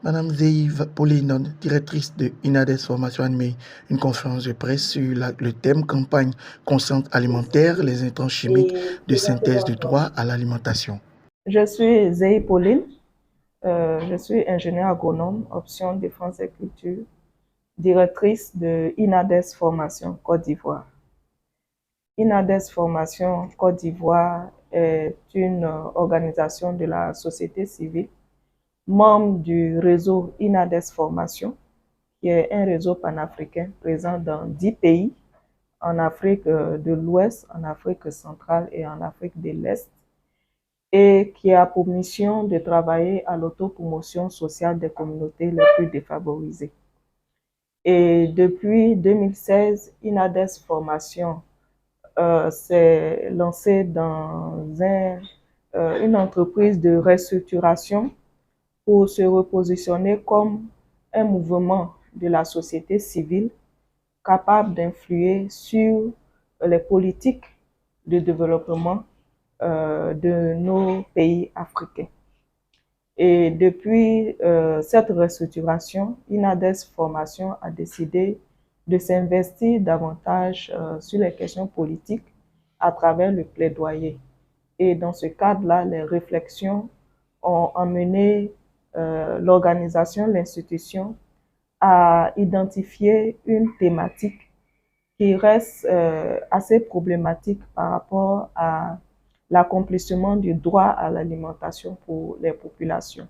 Madame Zeïve Pauline, directrice de INADES Formation, a animé une conférence de presse sur le thème campagne consciente alimentaire, les intrants chimiques de synthèse de droit à l'alimentation. Je suis Zeïve Pauline, je suis ingénieure agronome, option défense et culture, directrice de INADES Formation Côte d'Ivoire. INADES Formation Côte d'Ivoire est une organisation de la société civile, membre du réseau INADES Formation, qui est un réseau panafricain présent dans 10 pays, en Afrique de l'Ouest, en Afrique centrale et en Afrique de l'Est, et qui a pour mission de travailler à l'autopromotion sociale des communautés les plus défavorisées. Et depuis 2016, INADES Formation s'est lancé dans une entreprise de restructuration pour se repositionner comme un mouvement de la société civile capable d'influer sur les politiques de développement de nos pays africains. Et depuis cette restructuration, INADES Formation a décidé de s'investir davantage sur les questions politiques à travers le plaidoyer. Et dans ce cadre-là, les réflexions ont amené l'organisation, l'institution, à identifier une thématique qui reste assez problématique par rapport à l'accomplissement du droit à l'alimentation pour les populations.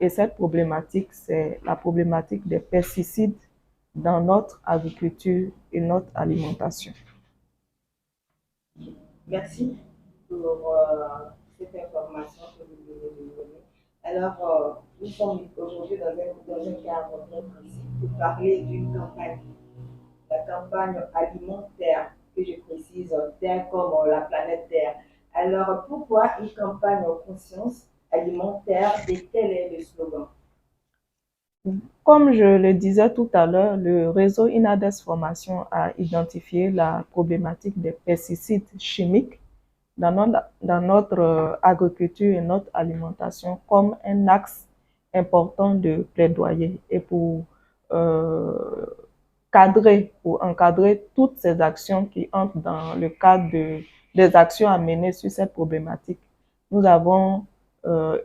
Et cette problématique, c'est la problématique des pesticides dans notre agriculture et notre alimentation. Merci pour cette information que vous venez de donner. Alors, nous sommes aujourd'hui dans un cadre très précis pour parler d'une campagne, la campagne alimentaire, que je précise, Terre comme la planète Terre. Alors, pourquoi une campagne en conscience alimentaire et quel est le slogan? Comme je le disais tout à l'heure, le réseau INADES Formation a identifié la problématique des pesticides chimiques dans notre agriculture et notre alimentation comme un axe important de plaidoyer et pour encadrer toutes ces actions qui entrent dans le cadre des actions à mener sur cette problématique. Nous avons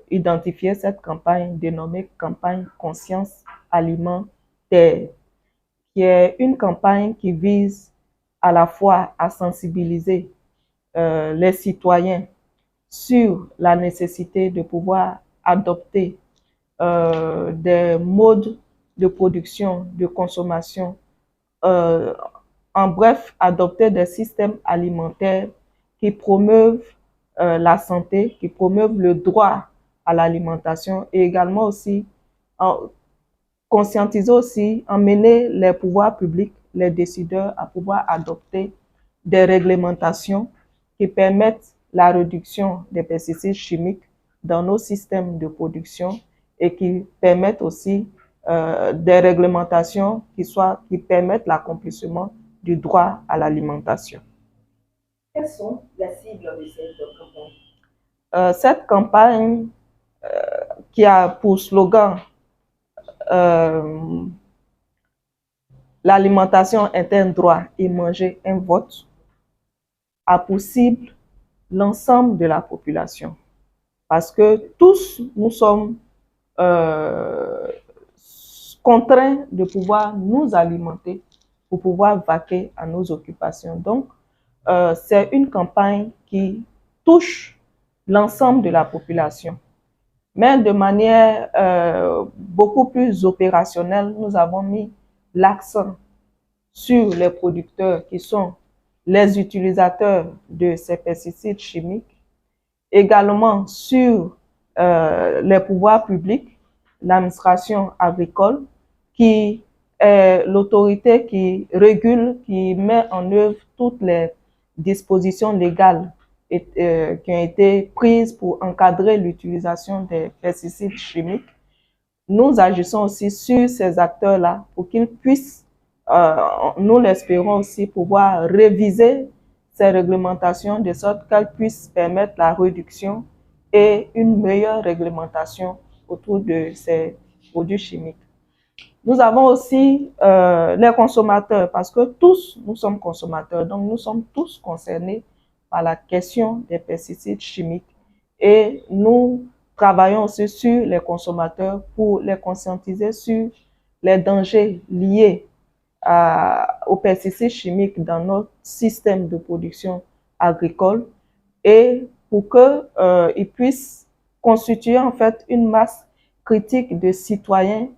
identifié cette campagne dénommée campagne conscience alimentaire, qui est une campagne qui vise à la fois à sensibiliser les citoyens sur la nécessité de pouvoir adopter des modes de production, de consommation, en bref, adopter des systèmes alimentaires qui promeuvent la santé, qui promeuvent le droit à l'alimentation et également aussi conscientiser aussi, emmener les pouvoirs publics, les décideurs à pouvoir adopter des réglementations qui permettent la réduction des pesticides chimiques dans nos systèmes de production et qui permettent aussi des réglementations qui permettent l'accomplissement du droit à l'alimentation. Quelles sont les cibles de cette campagne? Cette campagne qui a pour slogan l'alimentation est un droit et manger un vote, a pour cible l'ensemble de la population. Parce que tous, nous sommes contraints de pouvoir nous alimenter pour pouvoir vaquer à nos occupations. Donc, c'est une campagne qui touche l'ensemble de la population. Mais de manière beaucoup plus opérationnelle, nous avons mis l'accent sur les producteurs qui sont les utilisateurs de ces pesticides chimiques, également sur les pouvoirs publics, l'administration agricole, qui est l'autorité qui régule, qui met en œuvre toutes les dispositions légales qui ont été prises pour encadrer l'utilisation des pesticides chimiques. Nous agissons aussi sur ces acteurs-là pour qu'ils puissent, nous l'espérons aussi, pouvoir réviser ces réglementations de sorte qu'elles puissent permettre la réduction et une meilleure réglementation autour de ces produits chimiques. Nous avons aussi les consommateurs, parce que tous, nous sommes consommateurs, donc nous sommes tous concernés par la question des pesticides chimiques. Et nous travaillons aussi sur les consommateurs pour les conscientiser sur les dangers liés aux pesticides chimiques dans notre système de production agricole et pour qu'ils puissent constituer en fait une masse critique de citoyens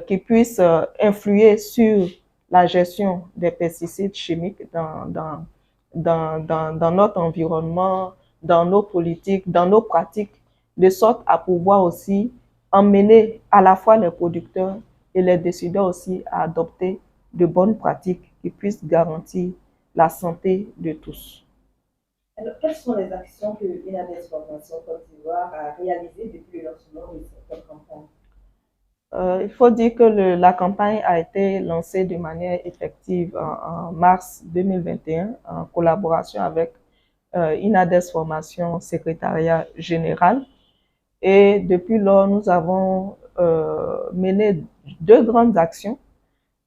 qui puissent influer sur la gestion des pesticides chimiques dans notre environnement, dans nos politiques, dans nos pratiques, de sorte à pouvoir aussi emmener à la fois les producteurs et les décideurs aussi à adopter de bonnes pratiques qui puissent garantir la santé de tous. Alors, quelles sont les actions que Inades Formation Côte d'Ivoire a réalisées depuis le lancement de cette campagne? Il faut dire que la campagne a été lancée de manière effective en mars 2021 en collaboration avec Inades Formation Secrétariat Général. Et depuis lors, nous avons mené deux grandes actions.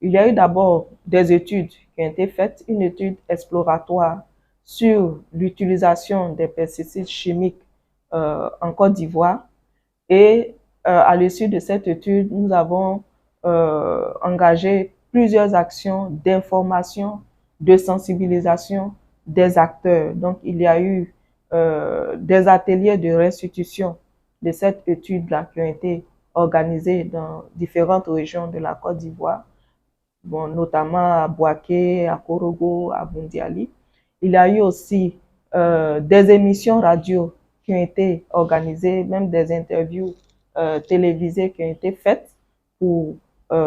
Il y a eu d'abord des études qui ont été faites, une étude exploratoire sur l'utilisation des pesticides chimiques en Côte d'Ivoire. Et à l'issue de cette étude, nous avons engagé plusieurs actions d'information, de sensibilisation des acteurs. Donc, il y a eu des ateliers de restitution de cette étude-là qui ont été organisés dans différentes régions de la Côte d'Ivoire, bon, notamment à Bouaké, à Korogo, à Bundiali. Il y a eu aussi des émissions radio qui ont été organisées, même des interviews télévisées qui ont été faites pour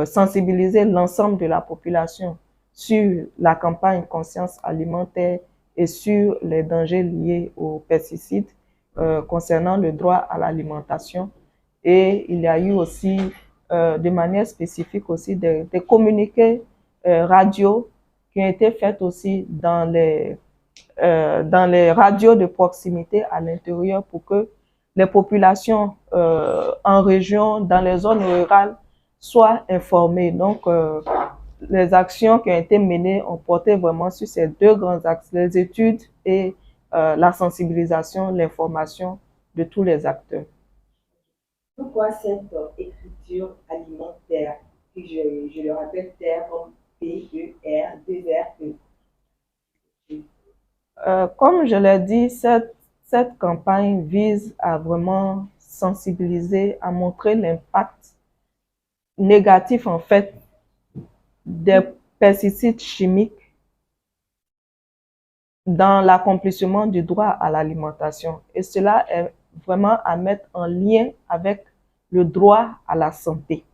sensibiliser l'ensemble de la population sur la campagne conscience alimentaire et sur les dangers liés aux pesticides concernant le droit à l'alimentation. Et il y a eu aussi de manière spécifique aussi des communiqués radio qui ont été faits aussi dans les radios de proximité à l'intérieur pour que les populations en région, dans les zones rurales, soient informées. Donc, les actions qui ont été menées ont porté vraiment sur ces deux grands axes, les études et la sensibilisation, l'information de tous les acteurs. Pourquoi cette écriture alimentaire, que je le rappelle, terre comme P-E-R, 2-R-E? Comme je l'ai dit, cette campagne vise à vraiment sensibiliser, à montrer l'impact négatif en fait des pesticides chimiques dans l'accomplissement du droit à l'alimentation. Et cela est vraiment à mettre en lien avec le droit à la santé.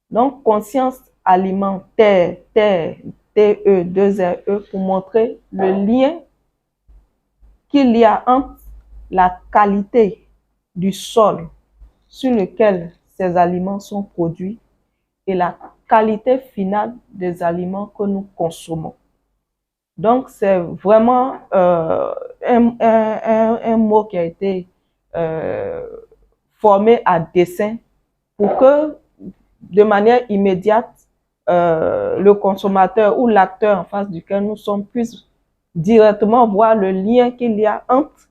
Donc, conscience alimentaire, TE, 2RE, pour montrer le lien qu'il y a entre la qualité du sol sur lequel ces aliments sont produits et la qualité finale des aliments que nous consommons. Donc, c'est vraiment un mot qui a été formé à dessein pour que, de manière immédiate, le consommateur ou l'acteur en face duquel nous sommes puisse directement voir le lien qu'il y a entre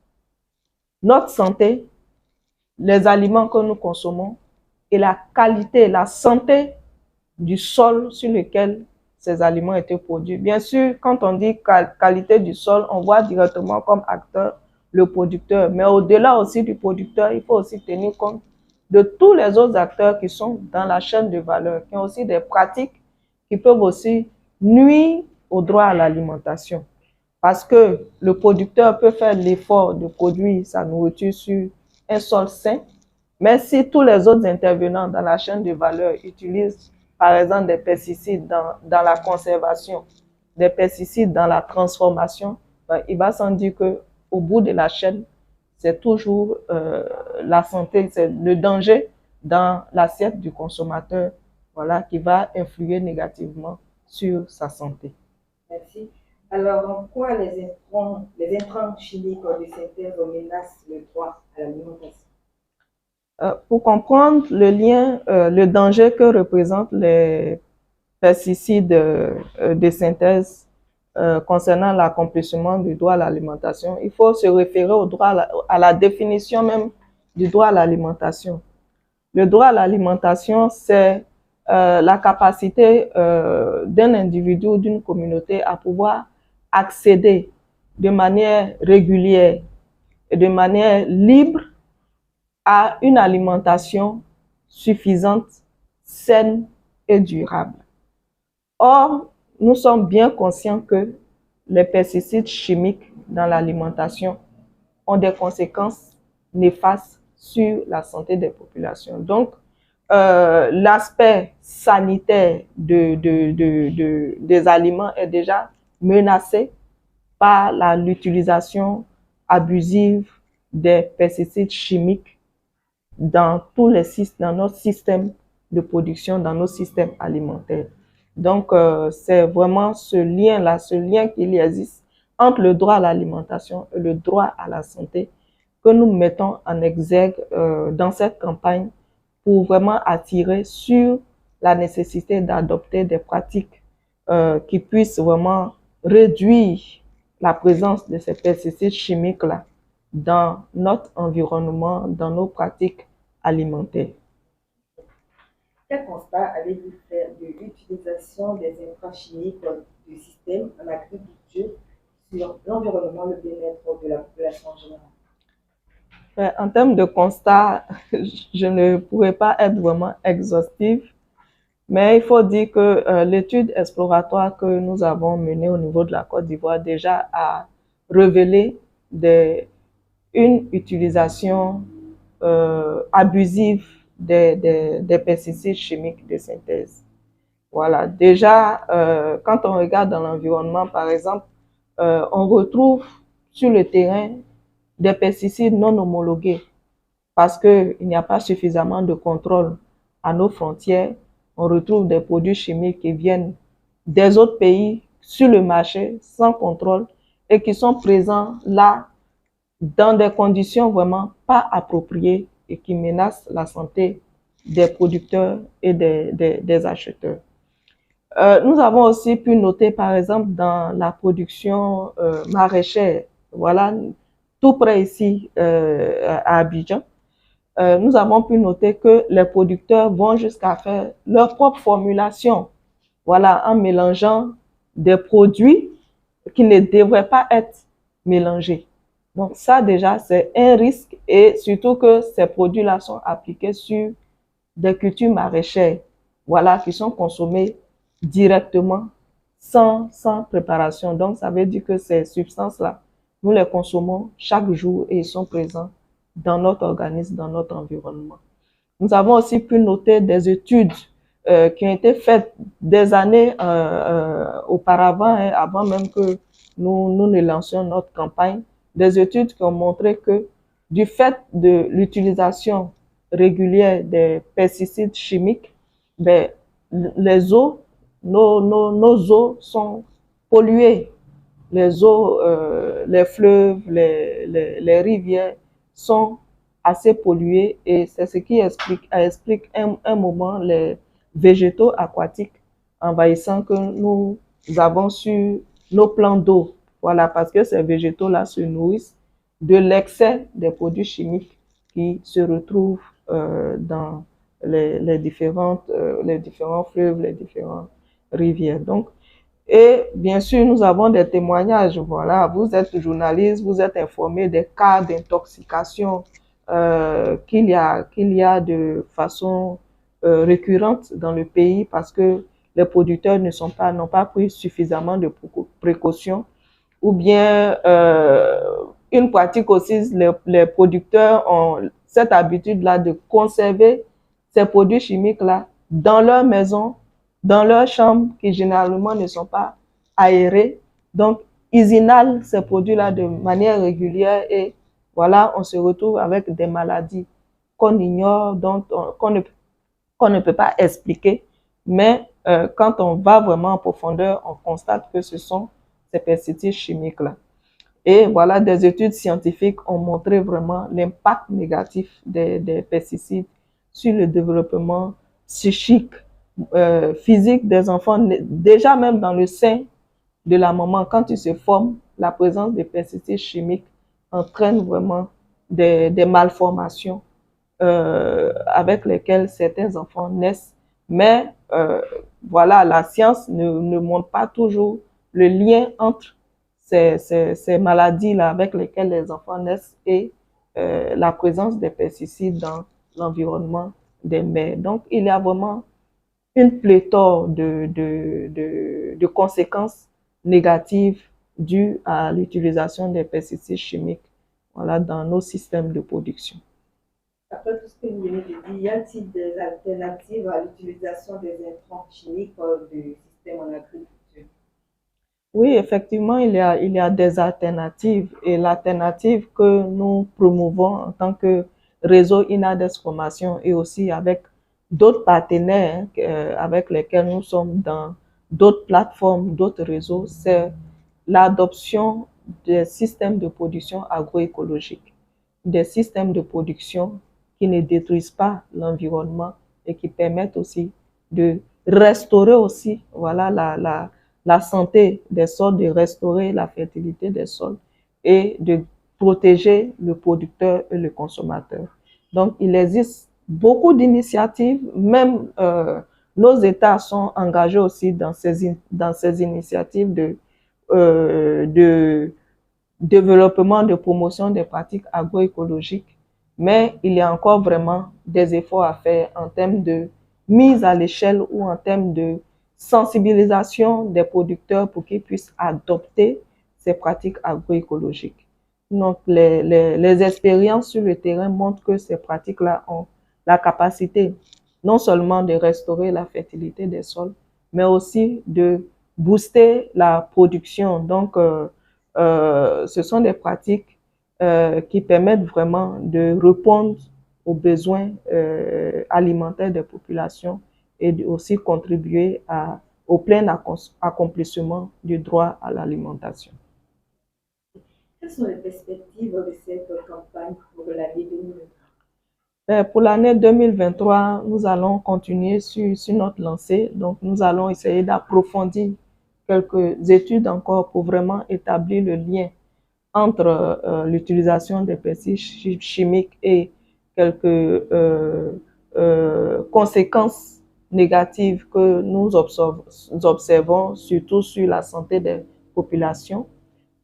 notre santé, les aliments que nous consommons et la qualité, la santé du sol sur lequel ces aliments étaient produits. Bien sûr, quand on dit qualité du sol, on voit directement comme acteur le producteur. Mais au-delà aussi du producteur, il faut aussi tenir compte de tous les autres acteurs qui sont dans la chaîne de valeur, qui ont aussi des pratiques qui peuvent aussi nuire au droit à l'alimentation. Parce que le producteur peut faire l'effort de produire sa nourriture sur un sol sain, mais si tous les autres intervenants dans la chaîne de valeur utilisent par exemple des pesticides dans la conservation, des pesticides dans la transformation, ben, il va sans dire qu'au bout de la chaîne, c'est toujours la santé, c'est le danger dans l'assiette du consommateur, voilà, qui va influer négativement sur sa santé. Merci. Alors, en quoi les intrants chimiques de synthèse menacent le droit à l'alimentation? Pour comprendre le lien, le danger que représentent les pesticides de synthèse concernant l'accomplissement du droit à l'alimentation, il faut se référer au droit à la définition même du droit à l'alimentation. Le droit à l'alimentation, c'est la capacité d'un individu ou d'une communauté à pouvoir accéder de manière régulière et de manière libre à une alimentation suffisante, saine et durable. Or, nous sommes bien conscients que les pesticides chimiques dans l'alimentation ont des conséquences néfastes sur la santé des populations. Donc, l'aspect sanitaire des aliments est déjà menacé par l'utilisation abusive des pesticides chimiques dans notre système de production, dans nos systèmes alimentaires. Donc, c'est vraiment ce lien qu'il existe entre le droit à l'alimentation et le droit à la santé que nous mettons en exergue dans cette campagne pour vraiment attirer sur la nécessité d'adopter des pratiques qui puissent vraiment réduire la présence de ces pesticides chimiques-là dans notre environnement, dans nos pratiques alimentaires. Quel constat avez-vous fait de l'utilisation des intrants chimiques du système en agriculture sur l'environnement, le bien-être de la population en général? En termes de constat, je ne pourrais pas être vraiment exhaustive, mais il faut dire que l'étude exploratoire que nous avons menée au niveau de la Côte d'Ivoire déjà a révélé une utilisation abusive des pesticides chimiques de synthèse. Voilà, déjà, quand on regarde dans l'environnement, par exemple, on retrouve sur le terrain des pesticides non homologués parce qu'il n'y a pas suffisamment de contrôle à nos frontières. On retrouve des produits chimiques qui viennent des autres pays sur le marché sans contrôle et qui sont présents là dans des conditions vraiment pas appropriées et qui menacent la santé des producteurs et des acheteurs. Nous avons aussi pu noter, par exemple, dans la production maraîchère, voilà, tout près ici à Abidjan, nous avons pu noter que les producteurs vont jusqu'à faire leur propre formulation, voilà, en mélangeant des produits qui ne devraient pas être mélangés. Donc ça déjà, c'est un risque et surtout que ces produits-là sont appliqués sur des cultures maraîchères, voilà, qui sont consommées directement sans préparation. Donc ça veut dire que ces substances-là, nous les consommons chaque jour et ils sont présents dans notre organisme, dans notre environnement. Nous avons aussi pu noter des études qui ont été faites des années auparavant, hein, avant même que nous ne lancions notre campagne, des études qui ont montré que du fait de l'utilisation régulière des pesticides chimiques, ben, les eaux, nos eaux sont polluées. Les eaux, les fleuves, les rivières sont assez polluées et c'est ce qui explique un moment les végétaux aquatiques envahissants que nous avons sur nos plans d'eau. Voilà, parce que ces végétaux-là se nourrissent de l'excès des produits chimiques qui se retrouvent dans les différents fleuves, les différentes rivières. Donc, et bien sûr, nous avons des témoignages. Voilà, vous êtes journaliste, vous êtes informé des cas d'intoxication qu'il y a de façon récurrente dans le pays parce que les producteurs n'ont pas pris suffisamment de précautions. Ou bien une pratique aussi, les producteurs ont cette habitude-là de conserver ces produits chimiques-là dans leur maison, dans leurs chambres, qui généralement ne sont pas aérées. Donc, ils inhalent ces produits-là de manière régulière et voilà, on se retrouve avec des maladies qu'on ignore, qu'on ne peut pas expliquer. Mais quand on va vraiment en profondeur, on constate que ce sont ces pesticides chimiques-là. Et voilà, des études scientifiques ont montré vraiment l'impact négatif des pesticides sur le développement psychique, physique des enfants, déjà même dans le sein de la maman, quand ils se forment, la présence des pesticides chimiques entraîne vraiment des malformations avec lesquelles certains enfants naissent. Mais voilà, la science ne montre pas toujours le lien entre ces maladies-là avec lesquelles les enfants naissent et la présence des pesticides dans l'environnement des mères. Donc, il y a vraiment une pléthore de conséquences négatives dues à l'utilisation des pesticides chimiques, voilà, dans nos systèmes de production. Après tout ce que vous venez de dire, y a-t-il des alternatives à l'utilisation des intrants chimiques du système en agriculture? Oui, effectivement, il y a des alternatives et l'alternative que nous promouvons en tant que réseau INADES Formation et aussi avec d'autres partenaires avec lesquels nous sommes dans d'autres plateformes, d'autres réseaux, c'est l'adoption des systèmes de production agroécologiques, des systèmes de production qui ne détruisent pas l'environnement et qui permettent aussi de restaurer aussi, voilà, la santé des sols, de restaurer la fertilité des sols et de protéger le producteur et le consommateur. Donc, il existe beaucoup d'initiatives, même nos États sont engagés aussi dans ces initiatives de développement, de promotion des pratiques agroécologiques, mais il y a encore vraiment des efforts à faire en termes de mise à l'échelle ou en termes de sensibilisation des producteurs pour qu'ils puissent adopter ces pratiques agroécologiques. Donc, les expériences sur le terrain montrent que ces pratiques-là ont la capacité non seulement de restaurer la fertilité des sols, mais aussi de booster la production. Donc, ce sont des pratiques qui permettent vraiment de répondre aux besoins alimentaires des populations et aussi contribuer au plein accomplissement du droit à l'alimentation. Quelles sont les perspectives de cette campagne pour l'année 2023? Pour l'année 2023, nous allons continuer sur notre lancée. Donc, nous allons essayer d'approfondir quelques études encore pour vraiment établir le lien entre l'utilisation des pesticides chimiques et quelques conséquences négatives que nous observons, surtout sur la santé des populations.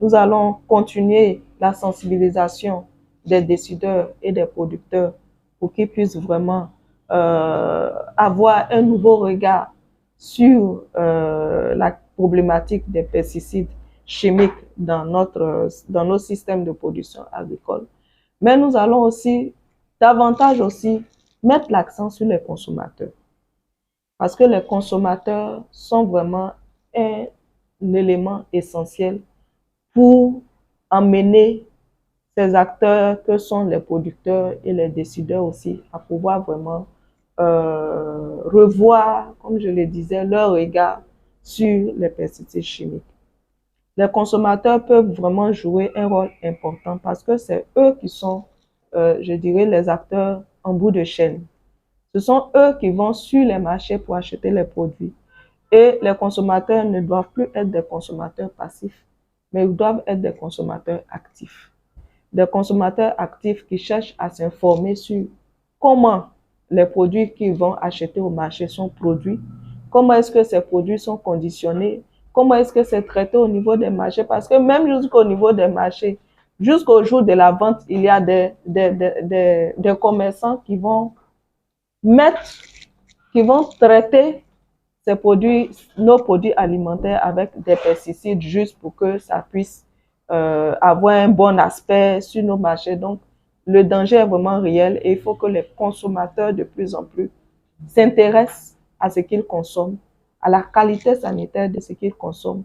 Nous allons continuer la sensibilisation des décideurs et des producteurs pour qu'ils puissent vraiment avoir un nouveau regard sur la problématique des pesticides chimiques dans nos systèmes de production agricole. Mais nous allons aussi davantage aussi mettre l'accent sur les consommateurs. Parce que les consommateurs sont vraiment un élément essentiel pour emmener ces acteurs que sont les producteurs et les décideurs aussi à pouvoir vraiment revoir, comme je le disais, leur regard sur les pesticides chimiques. Les consommateurs peuvent vraiment jouer un rôle important parce que c'est eux qui sont, je dirais, les acteurs en bout de chaîne. Ce sont eux qui vont sur les marchés pour acheter les produits. Et les consommateurs ne doivent plus être des consommateurs passifs, mais ils doivent être des consommateurs actifs. Des consommateurs actifs qui cherchent à s'informer sur comment les produits qu'ils vont acheter au marché sont produits, comment est-ce que ces produits sont conditionnés, comment est-ce que c'est traité au niveau des marchés, parce que même jusqu'au niveau des marchés, jusqu'au jour de la vente, il y a des commerçants qui vont traiter ces produits, nos produits alimentaires avec des pesticides juste pour que ça puisse avoir un bon aspect sur nos marchés. Donc, le danger est vraiment réel et il faut que les consommateurs de plus en plus s'intéressent à ce qu'ils consomment, à la qualité sanitaire de ce qu'ils consomment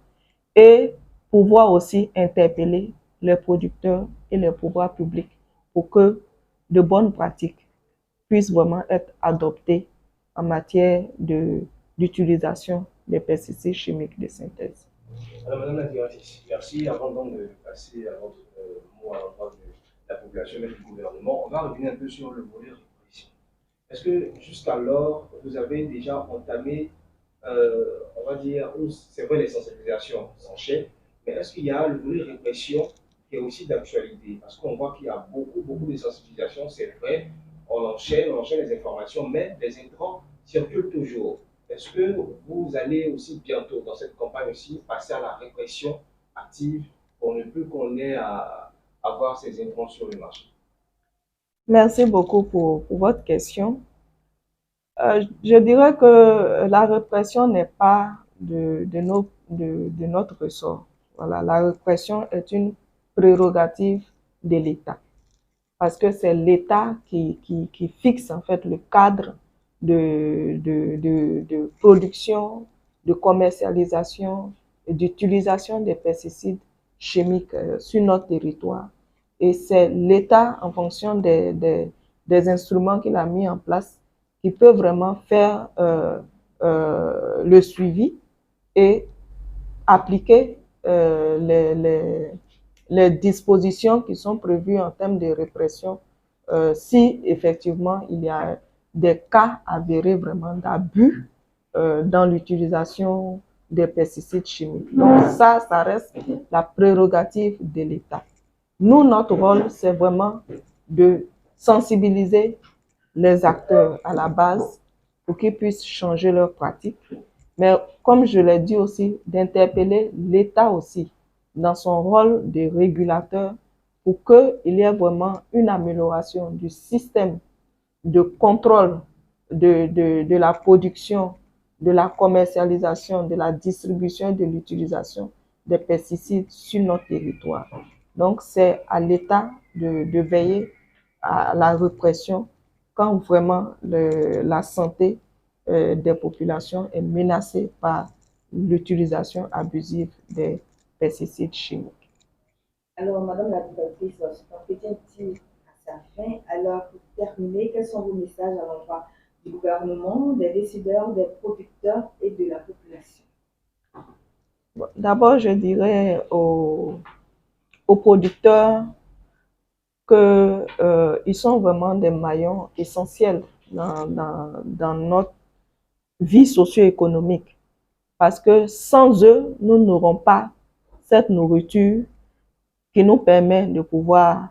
et pouvoir aussi interpeller les producteurs et les pouvoirs publics pour que de bonnes pratiques puissent vraiment être adoptées en matière d'utilisation des pesticides chimiques de synthèse. Alors, Madame la directrice, merci. Avant donc de passer à votre mot à l'endroit de la population et du gouvernement, on va revenir un peu sur le volet répression. Est-ce que jusqu'alors, vous avez déjà entamé, on va dire, c'est vrai, les sensibilisations s'enchaînent, mais est-ce qu'il y a le volet répression qui est aussi d'actualité? Parce qu'on voit qu'il y a beaucoup de sensibilisations, c'est vrai, on enchaîne les informations, mais les intrants circulent toujours. Est-ce que vous allez aussi bientôt, dans cette campagne aussi, passer à la répression active pour ne plus qu'on ait à avoir ces intrants sur le marché? Merci beaucoup pour votre question. Je dirais que la répression n'est pas de notre ressort. Voilà, la répression est une prérogative de l'État parce que c'est l'État qui fixe en fait le cadre de production, de commercialisation et d'utilisation des pesticides chimiques sur notre territoire. Et c'est l'État, en fonction des instruments qu'il a mis en place, qui peut vraiment faire le suivi et appliquer les dispositions qui sont prévues en termes de répression si effectivement il y a des cas avérés vraiment d'abus dans l'utilisation des pesticides chimiques. Donc ça reste la prérogative de l'État. Nous, notre rôle, c'est vraiment de sensibiliser les acteurs à la base pour qu'ils puissent changer leurs pratiques. Mais comme je l'ai dit aussi, d'interpeller l'État aussi dans son rôle de régulateur pour qu'il y ait vraiment une amélioration du système de contrôle de la production, de la commercialisation, de la distribution et de l'utilisation des pesticides sur notre territoire. Donc, c'est à l'État de veiller à la répression quand vraiment la santé des populations est menacée par l'utilisation abusive des pesticides chimiques. Alors, Madame la directrice, cet entretien tire à sa fin. Alors, pour terminer, quels sont vos messages à l'endroit du gouvernement, des décideurs, des producteurs et de la population? Bon, d'abord, je dirais aux producteurs qu'ils sont vraiment des maillons essentiels dans notre vie socio-économique. Parce que sans eux, nous n'aurons pas cette nourriture qui nous permet de pouvoir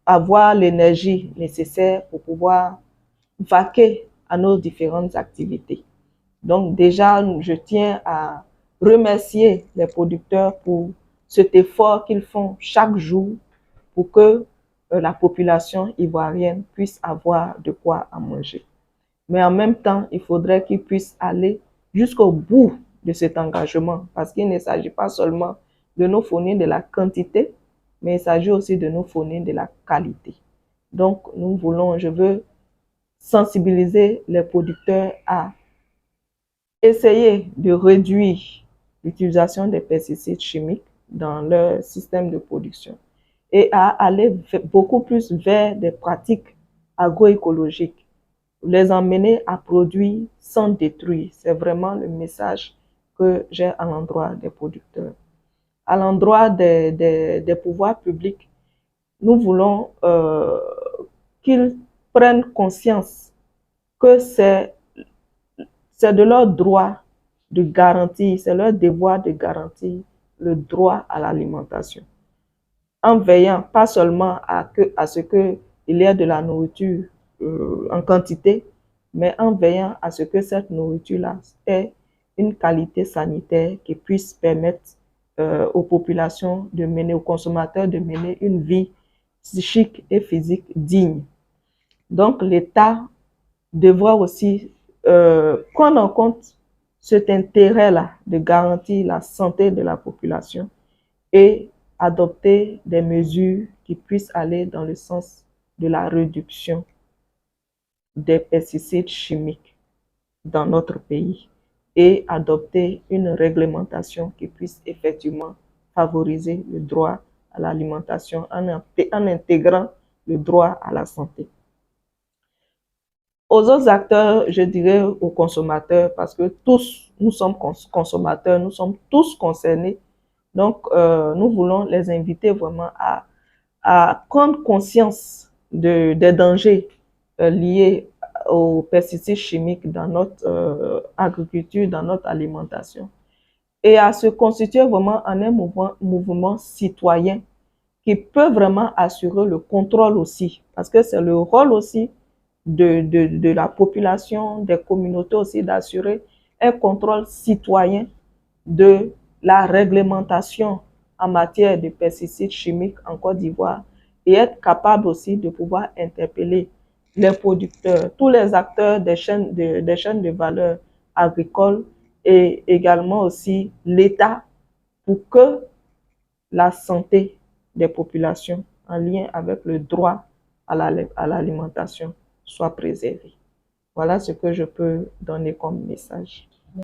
avoir l'énergie nécessaire pour pouvoir vaquer à nos différentes activités. Donc déjà, je tiens à remercier les producteurs pour cet effort qu'ils font chaque jour pour que la population ivoirienne puisse avoir de quoi à manger. Mais en même temps, il faudrait qu'ils puissent aller jusqu'au bout de cet engagement parce qu'il ne s'agit pas seulement de nous fournir de la quantité, mais il s'agit aussi de nous fournir de la qualité. Donc, je veux sensibiliser les producteurs à essayer de réduire l'utilisation des pesticides chimiques dans leur système de production et à aller beaucoup plus vers des pratiques agroécologiques, les emmener à produire sans détruire. C'est vraiment le message que j'ai à l'endroit des producteurs. À l'endroit des pouvoirs publics, nous voulons qu'ils prennent conscience que c'est de leur droit de garantir, c'est leur devoir de garantir le droit à l'alimentation. En veillant pas seulement à ce qu'il y ait de la nourriture en quantité, mais en veillant à ce que cette nourriture-là ait une qualité sanitaire qui puisse permettre aux populations de mener, aux consommateurs de mener une vie psychique et physique digne. Donc l'État devra aussi prendre en compte cet intérêt-là de garantir la santé de la population et adopter des mesures qui puissent aller dans le sens de la réduction des pesticides chimiques dans notre pays et adopter une réglementation qui puisse effectivement favoriser le droit à l'alimentation en intégrant le droit à la santé. Aux autres acteurs, je dirais aux consommateurs, parce que tous, nous sommes consommateurs, nous sommes tous concernés. Donc, nous voulons les inviter vraiment à prendre conscience des dangers liés aux pesticides chimiques dans notre agriculture, dans notre alimentation, et à se constituer vraiment en un mouvement citoyen qui peut vraiment assurer le contrôle aussi, parce que c'est le rôle aussi de la population, des communautés aussi, d'assurer un contrôle citoyen de la réglementation en matière de pesticides chimiques en Côte d'Ivoire, et être capable aussi de pouvoir interpeller les producteurs, tous les acteurs des chaînes de valeur agricole, et également aussi l'État, pour que la santé des populations en lien avec le droit à l'alimentation soit préservée. Voilà ce que je peux donner comme message.